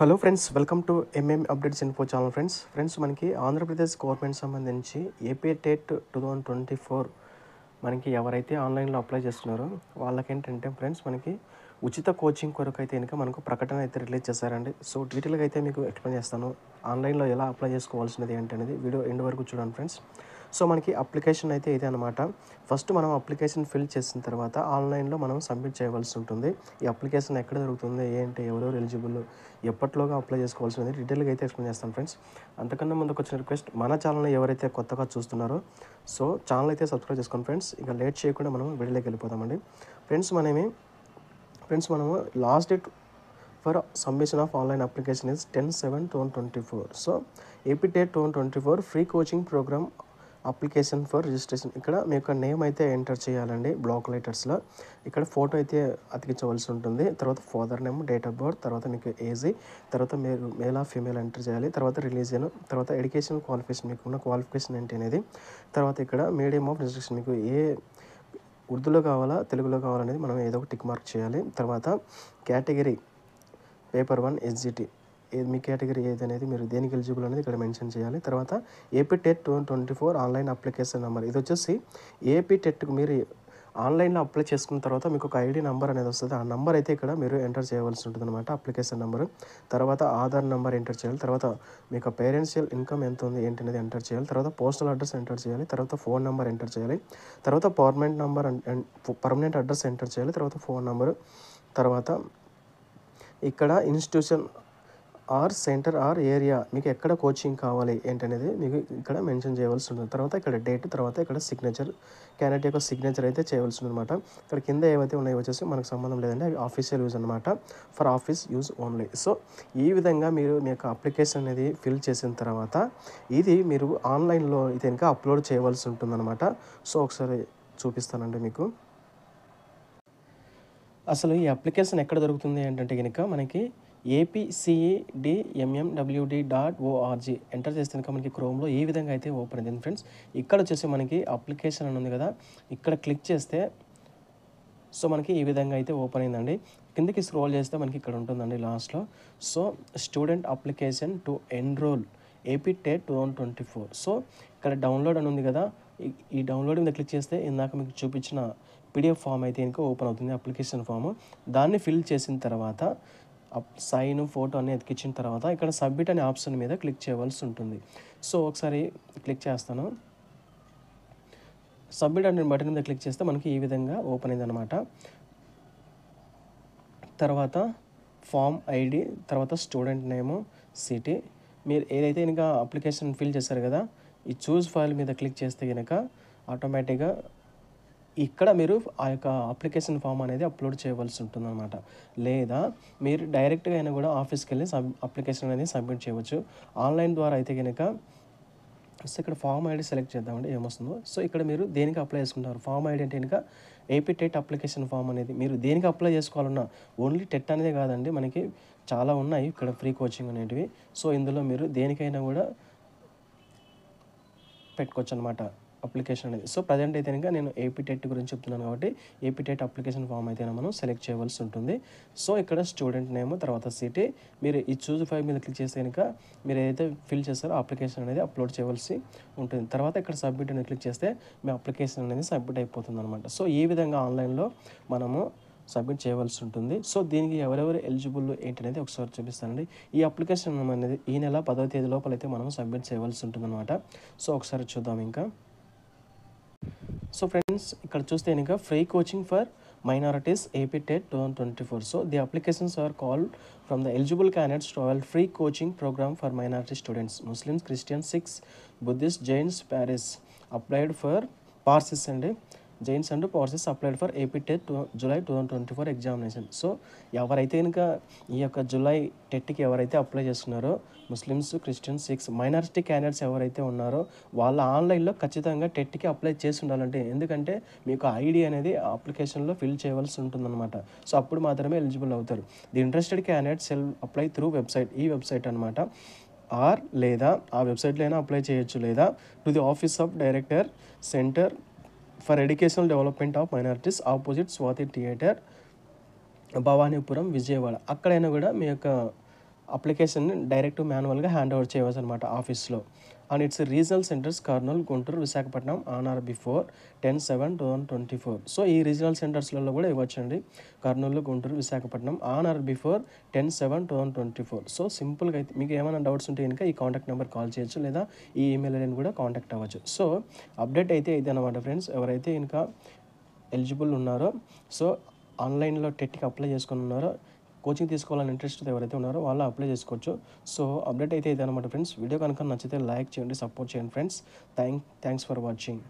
Hello friends, welcome to updates info channel. Friends మనకి Andhra Pradesh government సంబంధించి AP TET 2024 మనకి ఎవరైతే ఆన్లైన్లో అప్లై చేస్తున్నారో వాళ్ళకేంటంటే ఫ్రెండ్స్ మనకి ఉచిత కోచింగ్ కొరకు అయితే కనుక మనకు ప్రకటన అయితే రిలీజ్ చేశారండి. సో డీటెయిల్గా అయితే మీకు ఎక్స్ప్లెయిన్ చేస్తాను. ఆన్లైన్లో ఎలా అప్లై చేసుకోవాల్సినది ఏంటి అనేది వీడియో ఎండ్ వరకు చూడండి ఫ్రెండ్స్. సో మనకి అప్లికేషన్ అయితే ఇదే అనమాట. ఫస్ట్ మనం అప్లికేషన్ ఫిల్ చేసిన తర్వాత ఆన్లైన్లో మనం సబ్మిట్ చేయవలసి ఉంటుంది. ఈ అప్లికేషన్ ఎక్కడ దొరుకుతుంది, ఏంటి, ఎవరెవరు ఎలిజిబుల్, ఎప్పట్లోగా అప్లై చేసుకోవాల్సినది డీటెయిల్గా అయితే ఎక్స్ప్లెయిన్ చేస్తాను ఫ్రెండ్స్. అంతకన్నా ముందుకు వచ్చిన రిక్వెస్ట్, మన ఛానల్ని ఎవరైతే కొత్తగా చూస్తున్నారో సో ఛానల్ అయితే సబ్స్క్రైబ్ చేసుకోండి ఫ్రెండ్స్. ఇక లేట్ చేయకుండా మనం వీడియోలోకి వెళ్ళిపోదామండి. ఫ్రెండ్స్ మనము last date for submission of online application is 10/7/2024. So AP TET 2024 free coaching program application for registration. ఇక్కడ మీ యొక్క నేమ్ అయితే ఎంటర్ చేయాలండి బ్లాక్ లెటర్స్లో. ఇక్కడ ఫోటో అయితే అతికించవలసి ఉంటుంది. తర్వాత father name, date of birth, తర్వాత మీకు ఏజ్, తర్వాత మీరు మేల్ ఆర్ ఫీమేల్ ఎంటర్ చేయాలి. తర్వాత రిలీజియన్, తర్వాత ఎడ్యుకేషన్ క్వాలిఫికేషన్, మీకు ఉన్న క్వాలిఫికేషన్ ఏంటి అనేది. తర్వాత ఇక్కడ మీడియం ఆఫ్ రిజిస్ట్రేషన్, మీకు ఏ ఉర్దూలో కావాలా తెలుగులో కావాలనేది మనం ఏదో ఒక టిక్ మార్క్ చేయాలి. తర్వాత కేటగిరీ పేపర్ 1 ఎస్జిటి, ఏది మీ కేటగిరీ ఏది అనేది, మీరు దేనికి ఎలిజిబుల్ అనేది ఇక్కడ మెన్షన్ చేయాలి. తర్వాత AP TET 2024 online application number, ఇది వచ్చేసి ఏపీ టెట్కి మీరు ఆన్లైన్లో అప్లై చేసుకున్న తర్వాత మీకు ఒక ఐడి నెంబర్ అనేది వస్తుంది. ఆ నెంబర్ అయితే ఇక్కడ మీరు ఎంటర్ చేయవలసి ఉంటుంది అనమాట, అప్లికేషన్ నెంబరు. తర్వాత ఆధార్ నెంబర్ ఎంటర్ చేయాలి. తర్వాత మీకు పేరెన్షియల్ ఇన్కమ్ ఎంత ఉంది ఏంటి అనేది ఎంటర్ చేయాలి. తర్వాత పోస్టల్ అడ్రస్ ఎంటర్ చేయాలి. తర్వాత ఫోన్ నెంబర్ ఎంటర్ చేయాలి. తర్వాత పర్మనెంట్ అడ్రస్ ఎంటర్ చేయాలి. తర్వాత ఫోన్ నెంబరు. తర్వాత ఇక్కడ institution or centre or area, మీకు ఎక్కడ కోచింగ్ కావాలి ఏంటనేది మీకు ఇక్కడ మెన్షన్ చేయవలసి ఉంటుంది. తర్వాత ఇక్కడ డేట్, తర్వాత ఇక్కడ సిగ్నేచర్, క్యాండిడేట్ యొక్క సిగ్నేచర్ అయితే చేయవలసి ఉంది అనమాట. ఇక్కడ కింద ఏవైతే ఉన్నాయో వచ్చేసి మనకు సంబంధం లేదండి, అవి ఆఫీషియల్ యూజ్ అనమాట, for office use only. So ఈ విధంగా మీరు మీ యొక్క అప్లికేషన్ అనేది ఫిల్ చేసిన తర్వాత ఇది మీరు ఆన్లైన్లో ఇది ఇంకా అప్లోడ్ చేయవలసి ఉంటుందన్నమాట. సో ఒకసారి చూపిస్తానండి మీకు. అసలు ఈ అప్లికేషన్ ఎక్కడ దొరుకుతుంది ఏంటంటే కనుక మనకి apcedmmwd.org ఎంటర్ చేస్తే కనుక మనకి క్రోమ్లో ఈ విధంగా అయితే ఓపెన్ అయింది ఫ్రెండ్స్. ఇక్కడ వచ్చేసి మనకి అప్లికేషన్ అని ఉంది కదా, ఇక్కడ క్లిక్ చేస్తే సో మనకి ఈ విధంగా అయితే ఓపెన్ అయిందండి. కిందకి స్క్రోల్ చేస్తే మనకి ఇక్కడ ఉంటుందండి లాస్ట్లో. So student application to enrol AP TET 2024. So ఇక్కడ డౌన్లోడ్ అని ఉంది కదా, ఈ డౌన్లోడ్ మీద క్లిక్ చేస్తే ఇందాక మీకు చూపించిన పీడిఎఫ్ ఫామ్ అయితే ఇంకా ఓపెన్ అవుతుంది, అప్లికేషన్ ఫామ్. దాన్ని ఫిల్ చేసిన తర్వాత సైన్, ఫోటో అన్ని ఎతికించిన తర్వాత ఇక్కడ సబ్మిట్ అనే ఆప్షన్ మీద క్లిక్ చేయవలసి ఉంటుంది. సో ఒకసారి క్లిక్ చేస్తాను. సబ్మిట్ అనే బటన్ మీద క్లిక్ చేస్తే మనకి ఈ విధంగా ఓపెన్ అయింది అనమాట. తర్వాత ఫామ్ ఐడి, తర్వాత స్టూడెంట్ నేము, సిటీ, మీరు ఏదైతే కనుక అప్లికేషన్ ఫిల్ చేశారు కదా, ఈ చూస్ ఫైల్ మీద క్లిక్ చేస్తే కనుక ఆటోమేటిక్గా ఇక్కడ మీరు ఆ యొక్క అప్లికేషన్ ఫామ్ అనేది అప్లోడ్ చేయవలసి ఉంటుందన్నమాట. లేదా మీరు డైరెక్ట్గా అయినా కూడా ఆఫీస్కి వెళ్ళి అప్లికేషన్ అనేది సబ్మిట్ చేయవచ్చు. ఆన్లైన్ ద్వారా అయితే కనుక సో ఇక్కడ ఫామ్ ఐడి సెలెక్ట్ చేద్దామండి ఏమొస్తుందో. సో ఇక్కడ మీరు దేనికి అప్లై చేసుకుంటారు, ఫామ్ ఐడి అంటే కనుక ఏపీ టెట్ అప్లికేషన్ ఫామ్ అనేది మీరు దేనికి అప్లై చేసుకోవాలన్నా, ఓన్లీ టెట్ అనేదే కాదండి, మనకి చాలా ఉన్నాయి ఇక్కడ ఫ్రీ కోచింగ్ అనేటివి. సో ఇందులో మీరు దేనికైనా కూడా పెట్టుకోవచ్చు అనమాట అప్లికేషన్ అనేది. సో ప్రజెంట్ అయితే కనుక నేను ఏపీ టెట్ గురించి చెప్తున్నాను కాబట్టి ఏపీ టెట్ అప్లికేషన్ ఫామ్ అయితే మనం సెలెక్ట్ చేయవలసి ఉంటుంది. సో ఇక్కడ స్టూడెంట్ నేమ్, తర్వాత సిటీ, మీరు ఈ చూజ్ ఫైల్ మీద క్లిక్ చేస్తే కనుక మీరు ఏదైతే ఫిల్ చేస్తారో అప్లికేషన్ అనేది అప్లోడ్ చేయవలసి ఉంటుంది. తర్వాత ఇక్కడ సబ్మిట్ అనేది క్లిక్ చేస్తే మీ అప్లికేషన్ అనేది సబ్మిట్ అయిపోతుంది అనమాట. సో ఈ విధంగా ఆన్లైన్లో మనము సబ్మిట్ చేయవలసి ఉంటుంది. సో దీనికి ఎవరెవరు ఎలిజిబుల్ ఏంటనేది ఒకసారి చూపిస్తానండి. ఈ అప్లికేషన్ అనేది ఈ నెల 10వ తేదీ లోపల అయితే మనం సబ్మిట్ చేయవలసి ఉంటుంది అనమాట. సో ఒకసారి చూద్దాం ఇంకా. సో ఫ్రెండ్స్ ఇక్కడ చూస్తే కనుక free coaching for minorities AP TET 2024. So the applications are called from the eligible candidates to avail free coaching program for minority students, Muslims, Christians, Sikhs, Buddhists, Jains, Paris. Applied for Parsis and Jains and Parsis applied for AP TET July 2024 examination. So ఎవరైతే కనుక ఈ యొక్క July టెట్కి ఎవరైతే apply చేస్తున్నారో Muslims, Christians, six, minority candidates ఎవరైతే ఉన్నారో వాళ్ళు ఆన్లైన్లో ఖచ్చితంగా టెట్కి అప్లై చేసి ఉండాలంటే, ఎందుకంటే మీకు ఐడి అనేది అప్లికేషన్లో ఫిల్ చేయవలసి ఉంటుందన్నమాట. సో అప్పుడు మాత్రమే ఎలిజిబుల్ అవుతారు. The interested candidates shall apply through website, ఈ వెబ్సైట్ అనమాట, ఆర్ లేదా ఆ వెబ్సైట్లో అయినా అప్లై చేయొచ్చు, లేదా to the office of director centre for educational development of minorities, opposite Swathi theatre, Bhavanipuram, Vijayawada, అక్కడైనా కూడా మీ యొక్క అప్లికేషన్ని డైరెక్ట్ మాన్యువల్గా హ్యాండ్ ఓవర్ చేయవచ్చు అనమాట ఆఫీస్లో. And its regional centres Kurnool, Guntur, Visakhapatnam on or before 10/7/2024. So ఈ రీజనల్ సెంటర్స్లలో కూడా ఇవ్వచ్చండి. Kurnool, Guntur, Visakhapatnam on or before 10/7/2024. So సింపుల్గా అయితే మీకు ఏమైనా డౌట్స్ ఉంటే కనుక ఈ కాంటాక్ట్ నెంబర్ కాల్ చేయొచ్చు, లేదా ఈ ఈమెయిల్ ఐడిని కూడా కాంటాక్ట్ అవ్వచ్చు. సో అప్డేట్ అయితే ఇది అనమాట ఫ్రెండ్స్. ఎవరైతే ఇంకా ఎలిజిబుల్ ఉన్నారో, సో ఆన్లైన్లో టెట్కి అప్లై చేసుకుని ఉన్నారో, కోచింగ్ తీసుకోవాలని ఇంట్రెస్ట్ ఎవరైతే ఉన్నారో వాళ్ళు అప్లై చేసుకోవచ్చు. సో అప్డేట్ అయితే ఇదే అనమాట ఫ్రెండ్స్. వీడియో కనుక నచ్చితే లైక్ చేయండి, సపోర్ట్ చేయండి ఫ్రెండ్స్. Thanks for watching.